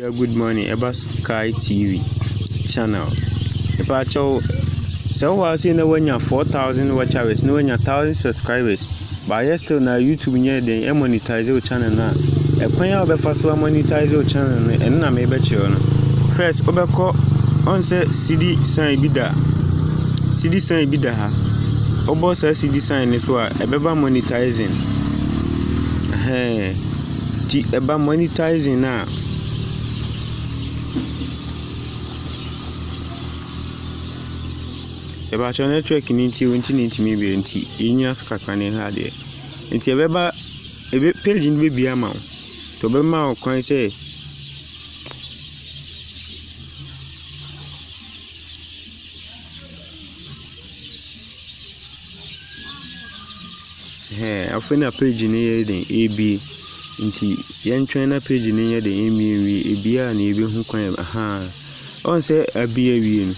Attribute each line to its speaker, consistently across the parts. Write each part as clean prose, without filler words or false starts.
Speaker 1: Good morning, Eba Sky TV channel. If I show so was in when you're 4,000 watch hours, no when you're 1,000 subscribers. But yes, still now YouTube near the monetize your channel now. A point of the first one monetize your channel and I may bet you on. First, Obako on say CD sign bida. CD sign bida ha. Obo say CD sign is what a beba monetizing. Hey, eba monetizing now. About your network in inti maybe inti inyas kakane hade inti ebeba ebe page in baby amount to be ma kwan say afena page ni ye den ab inti yen twena page ni ye den emi ebia na ebe hu kwan aha on say abia wi no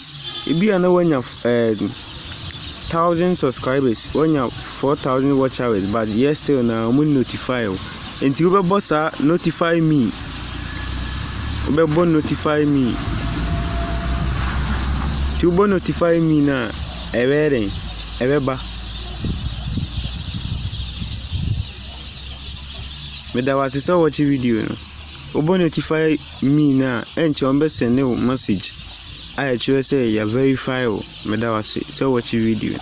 Speaker 1: Ibi ana when you 1,000 subscribers, when you 4,000 watch hours, but yes still now I'm notify you. And you boss notify me. Notify me. You notify me now. Everybody. But that was a watch video. Ubo notify me now. And you send no message. I actually say you verify me that was so watch your video.